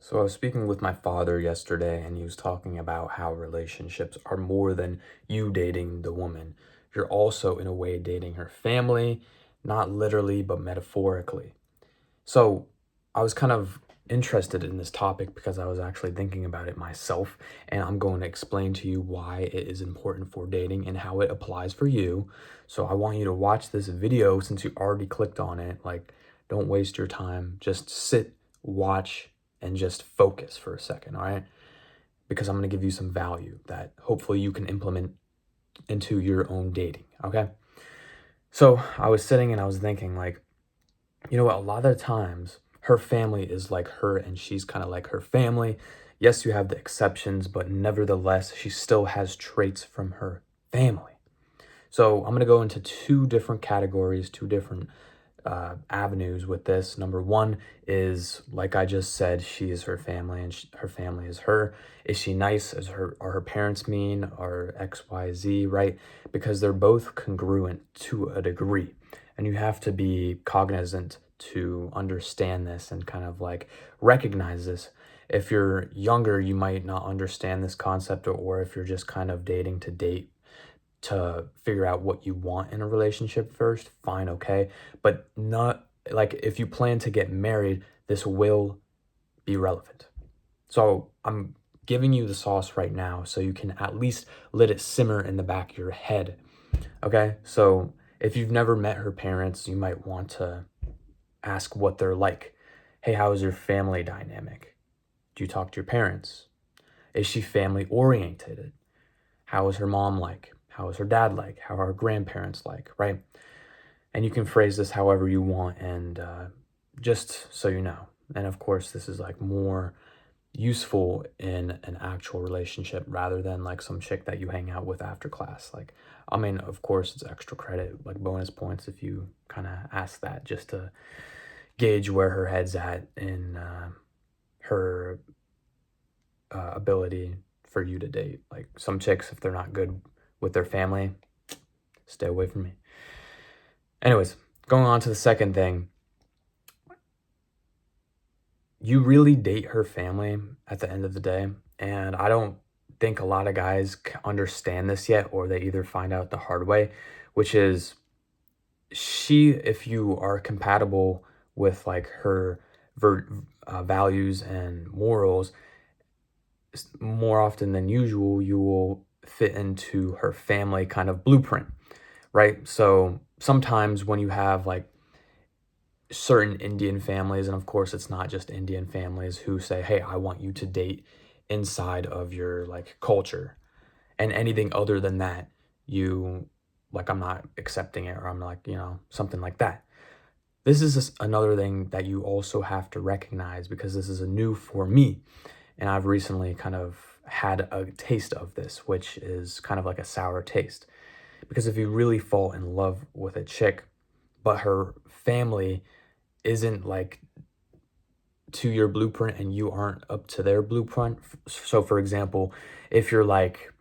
So I was speaking with my father yesterday, and he was talking about how relationships are more than you dating the woman. You're also, in a way, dating her family, not literally, but metaphorically. So I was kind of interested in this topic because I was actually thinking about it myself, and I'm going to explain to you why it is important for dating and how it applies for you. So I want you to watch this video since you already clicked on it. Like, don't waste your time. Just sit, watch, and just focus for a second, all right? Because I'm going to give you some value that hopefully you can implement into your own dating, okay? So I was sitting and I was thinking, like, you know what? A lot of the times, her family is like her, and she's kind of like her family. Yes, you have the exceptions, but nevertheless, she still has traits from her family. So I'm going to go into two different categories, two different avenues with this. Number one is, like I just said, she is her family, and her family is her. Is she nice? Are her parents mean? Or X, Y, Z, right? Because they're both congruent to a degree, and you have to be cognizant to understand this and kind of like recognize this. If you're younger, you might not understand this concept, or if you're just kind of dating to date to figure out what you want in a relationship first, fine, okay. But not like if you plan to get married, this will be relevant. So I'm giving you the sauce right now so you can at least let it simmer in the back of your head. Okay. So if you've never met her parents, you might want to ask what they're like. Hey, how is your family dynamic? Do you talk to your parents? Is she family oriented? How is her mom like? How is her dad like? How are her grandparents like? Right? And you can phrase this however you want, and just so you know. And of course, this is like more useful in an actual relationship rather than like some chick that you hang out with after class. Like, I mean, of course, it's extra credit, like bonus points if you kind of ask that, just to gauge where her head's at in her ability for you to date. Like, some chicks, if they're not good with their family, stay away from me. Anyways, going on to the second thing, you really date her family at the end of the day. And I don't think a lot of guys understand this yet, or they either find out the hard way, which is, if you are compatible with like her values and morals, more often than usual, you will fit into her family kind of blueprint, right? So sometimes when you have like certain Indian families, and of course it's not just Indian families, who say, hey, I want you to date inside of your like culture, and anything other than that, you like, I'm not accepting it, or I'm like, something like that. This is just another thing that you also have to recognize, because this is a new for me, and I've recently kind of had a taste of this, which is kind of like a sour taste. Because if you really fall in love with a chick, but her family isn't like to your blueprint and you aren't up to their blueprint. So for example, if you're like,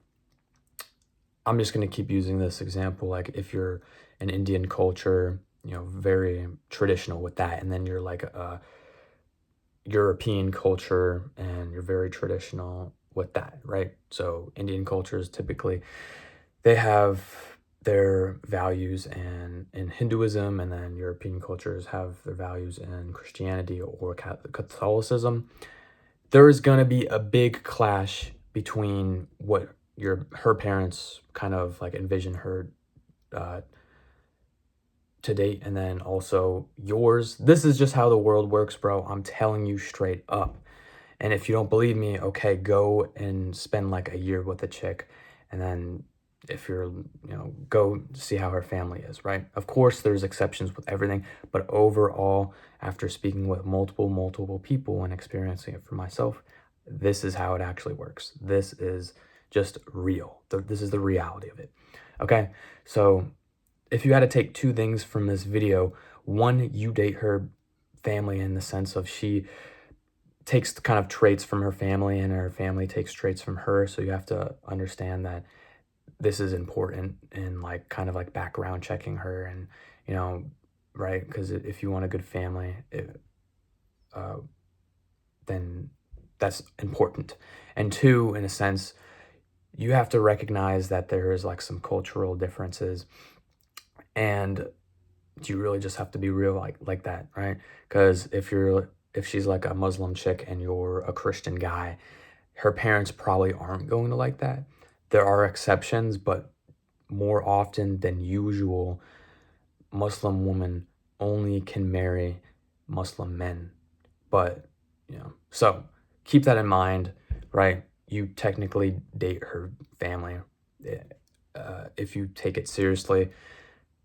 I'm just going to keep using this example, like if you're an Indian culture, very traditional with that, and then you're like a European culture and you're very traditional with that, right? So Indian cultures typically, they have their values in Hinduism, and then European cultures have their values in Christianity or Catholicism. There is going to be a big clash between what her parents kind of like envision her uh, to date, and then also yours. This is just how the world works, bro. I'm telling you straight up. And if you don't believe me, okay, go and spend like a year with a chick, and then if you're, go see how her family is, right? Of course, there's exceptions with everything, but overall, after speaking with multiple people and experiencing it for myself, this is how it actually works. This is just real. This is the reality of it. Okay, so if you had to take two things from this video, one, you date her family in the sense of she takes kind of traits from her family, and her family takes traits from her. So you have to understand that this is important in like kind of like background checking her, and you know, right? Because if you want a good family, uh, then that's important. And two, in a sense, you have to recognize that there is like some cultural differences, and you really just have to be real like that, right? Because if she's like a Muslim chick and you're a Christian guy, her parents probably aren't going to like that. There are exceptions, but more often than usual, Muslim women only can marry Muslim men. But, so keep that in mind, right? You technically date her family eh, if you take it seriously.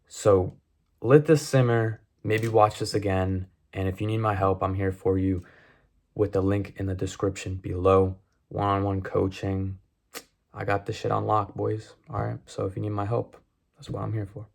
So let this simmer, maybe watch this again. And if you need my help, I'm here for you with the link in the description below. One-on-one coaching. I got this shit on lock, boys. All right. So if you need my help, that's what I'm here for.